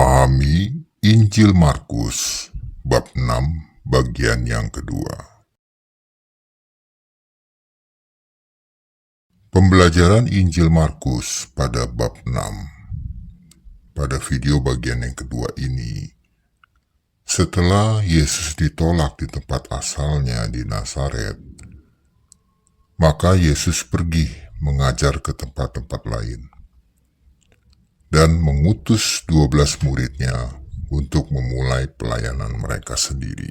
Memahami Injil Markus, bab 6, bagian yang kedua. Pembelajaran Injil Markus pada bab 6. Pada video bagian yang kedua ini, setelah Yesus ditolak di tempat asalnya di Nazaret, maka Yesus pergi mengajar ke tempat-tempat lain dan mengutus 12 muridnya untuk memulai pelayanan mereka sendiri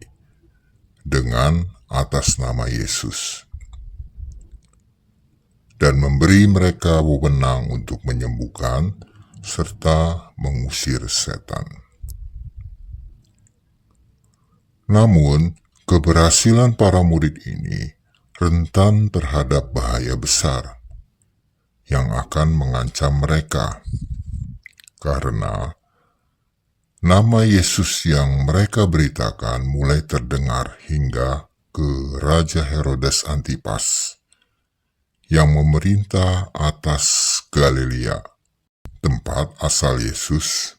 dengan atas nama Yesus dan memberi mereka wewenang untuk menyembuhkan serta mengusir setan. Namun, keberhasilan para murid ini rentan terhadap bahaya besar yang akan mengancam mereka, karena nama Yesus yang mereka beritakan mulai terdengar hingga ke Raja Herodes Antipas yang memerintah atas Galilea, tempat asal Yesus,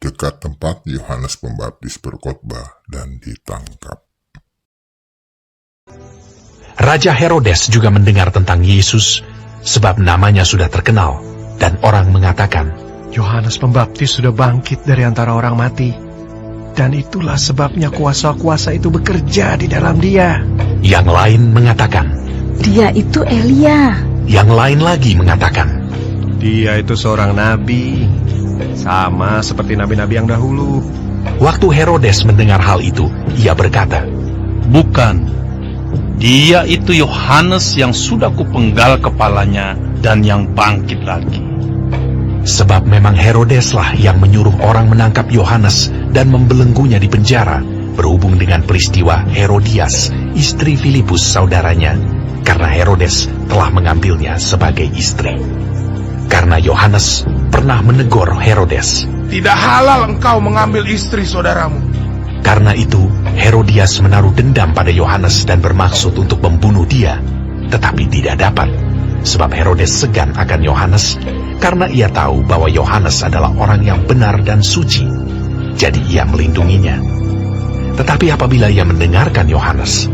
dekat tempat Yohanes Pembaptis berkhotbah dan ditangkap. Raja Herodes juga mendengar tentang Yesus sebab namanya sudah terkenal. Dan orang mengatakan, Yohanes Pembaptis sudah bangkit dari antara orang mati. Dan itulah sebabnya kuasa-kuasa itu bekerja di dalam dia. Yang lain mengatakan, dia itu Elia. Yang lain lagi mengatakan, dia itu seorang nabi, sama seperti nabi-nabi yang dahulu. Waktu Herodes mendengar hal itu, ia berkata, bukan, dia itu Yohanes yang sudah kupenggal kepalanya dan yang bangkit lagi. Sebab memang Herodeslah yang menyuruh orang menangkap Yohanes dan membelenggunya di penjara berhubung dengan peristiwa Herodias, istri Filipus saudaranya, karena Herodes telah mengambilnya sebagai istri. Karena Yohanes pernah menegur Herodes, tidak halal engkau mengambil istri saudaramu. Karena itu Herodias menaruh dendam pada Yohanes dan bermaksud untuk membunuh dia, tetapi tidak dapat. Sebab Herodes segan akan Yohanes, karena ia tahu bahwa Yohanes adalah orang yang benar dan suci. Jadi ia melindunginya. Tetapi apabila ia mendengarkan Yohanes,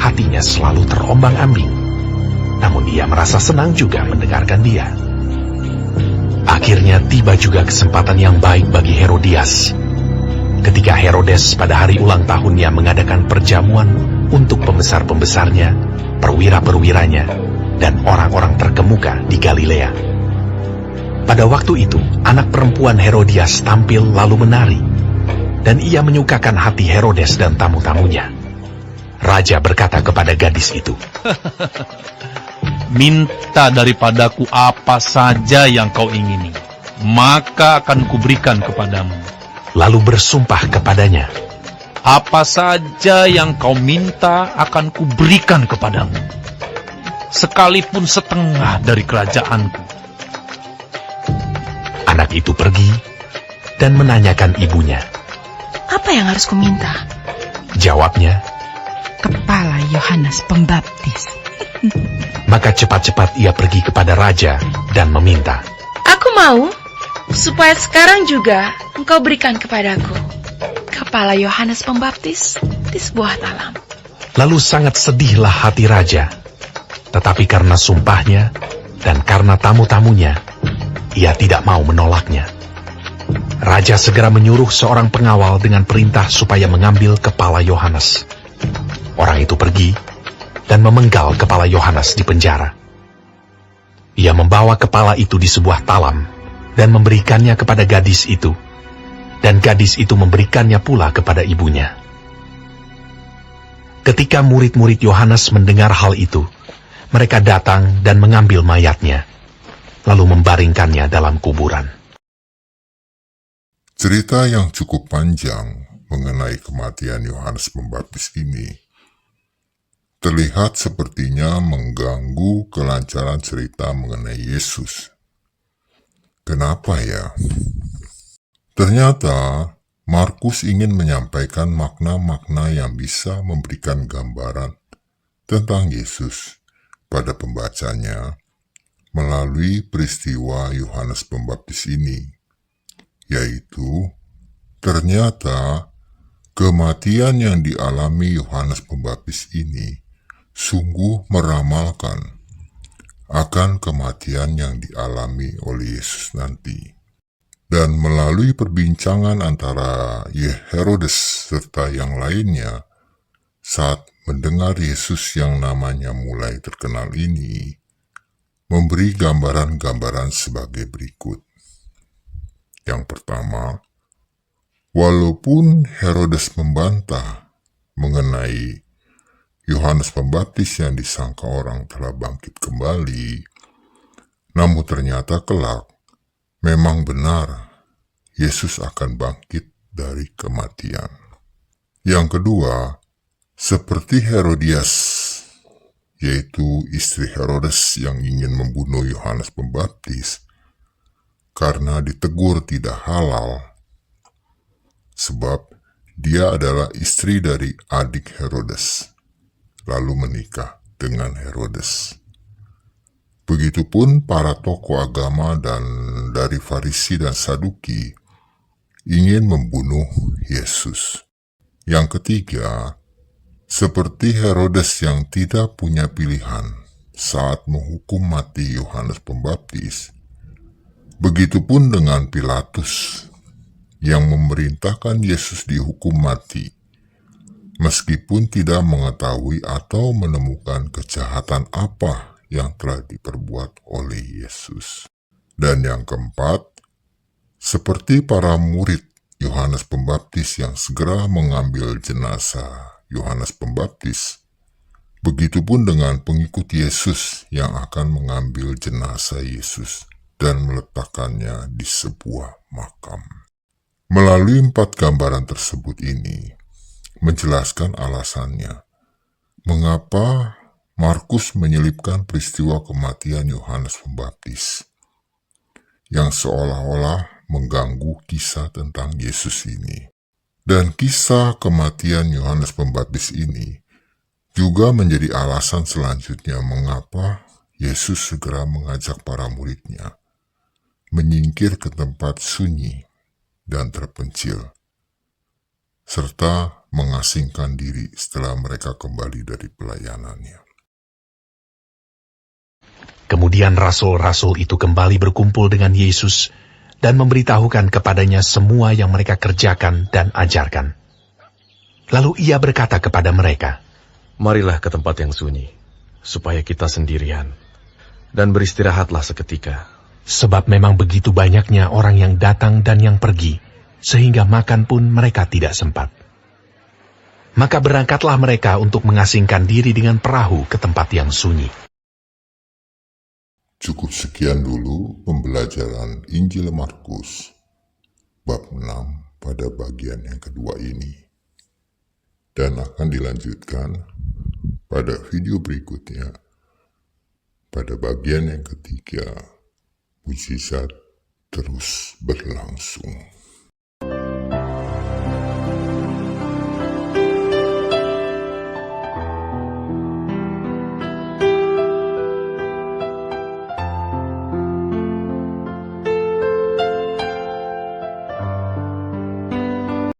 hatinya selalu terombang-ambing. Namun ia merasa senang juga mendengarkan dia. Akhirnya tiba juga kesempatan yang baik bagi Herodias. Ketika Herodes pada hari ulang tahunnya mengadakan perjamuan untuk pembesar-pembesarnya, perwira-perwiranya, dan orang-orang terkemuka di Galilea. Pada waktu itu, anak perempuan Herodias tampil lalu menari, dan ia menyukakan hati Herodes dan tamu-tamunya. Raja berkata kepada gadis itu, minta daripadaku apa saja yang kau ingini, maka akan kuberikan kepadamu. Lalu bersumpah kepadanya, apa saja yang kau minta akan kuberikan kepadamu, sekalipun setengah dari kerajaanku. Anak itu pergi dan menanyakan ibunya, apa yang harus kuminta? Jawabnya, kepala Yohanes Pembaptis. Maka cepat-cepat ia pergi kepada raja dan meminta, aku mau supaya sekarang juga engkau berikan kepadaku kepala Yohanes Pembaptis di sebuah talam. Lalu sangat sedihlah hati raja. Tetapi karena sumpahnya dan karena tamu-tamunya, ia tidak mau menolaknya. Raja segera menyuruh seorang pengawal dengan perintah supaya mengambil kepala Yohanes. Orang itu pergi dan memenggal kepala Yohanes di penjara. Ia membawa kepala itu di sebuah talam dan memberikannya kepada gadis itu, dan gadis itu memberikannya pula kepada ibunya. Ketika murid-murid Yohanes mendengar hal itu, mereka datang dan mengambil mayatnya, lalu membaringkannya dalam kuburan. Cerita yang cukup panjang mengenai kematian Yohanes Pembaptis ini terlihat sepertinya mengganggu kelancaran cerita mengenai Yesus. Kenapa ya? Ternyata Markus ingin menyampaikan makna-makna yang bisa memberikan gambaran tentang Yesus pada pembacanya melalui peristiwa Yohanes Pembaptis ini, yaitu ternyata kematian yang dialami Yohanes Pembaptis ini sungguh meramalkan akan kematian yang dialami oleh Yesus nanti. Dan melalui perbincangan antara Herodes serta yang lainnya, saat mendengar Yesus yang namanya mulai terkenal ini, memberi gambaran-gambaran sebagai berikut. Yang pertama, walaupun Herodes membantah mengenai Yohanes Pembaptis yang disangka orang telah bangkit kembali, namun ternyata kelak memang benar Yesus akan bangkit dari kematian. Yang kedua, seperti Herodias, yaitu istri Herodes yang ingin membunuh Yohanes Pembaptis karena ditegur tidak halal, sebab dia adalah istri dari adik Herodes, lalu menikah dengan Herodes. Begitupun para tokoh agama dan dari Farisi dan Saduki ingin membunuh Yesus. Yang ketiga, seperti Herodes yang tidak punya pilihan saat menghukum mati Yohanes Pembaptis, begitupun dengan Pilatus yang memerintahkan Yesus dihukum mati, meskipun tidak mengetahui atau menemukan kejahatan apa yang telah diperbuat oleh Yesus. Dan yang keempat, seperti para murid Yohanes Pembaptis yang segera mengambil jenazah Yohanes Pembaptis, begitupun dengan pengikut Yesus yang akan mengambil jenazah Yesus dan meletakkannya di sebuah makam. Melalui 4 gambaran tersebut ini, menjelaskan alasannya mengapa Markus menyelipkan peristiwa kematian Yohanes Pembaptis yang seolah-olah mengganggu kisah tentang Yesus ini. Dan kisah kematian Yohanes Pembaptis ini juga menjadi alasan selanjutnya mengapa Yesus segera mengajak para muridnya menyingkir ke tempat sunyi dan terpencil, serta mengasingkan diri setelah mereka kembali dari pelayanannya. Kemudian rasul-rasul itu kembali berkumpul dengan Yesus dan memberitahukan kepadanya semua yang mereka kerjakan dan ajarkan. Lalu ia berkata kepada mereka, "Marilah ke tempat yang sunyi, supaya kita sendirian, dan beristirahatlah seketika." Sebab memang begitu banyaknya orang yang datang dan yang pergi, sehingga makan pun mereka tidak sempat. Maka berangkatlah mereka untuk mengasingkan diri dengan perahu ke tempat yang sunyi. Cukup sekian dulu pembelajaran Injil Markus, bab 6 pada bagian yang kedua ini. Dan akan dilanjutkan pada video berikutnya, pada bagian yang ketiga, mujizat terus berlangsung.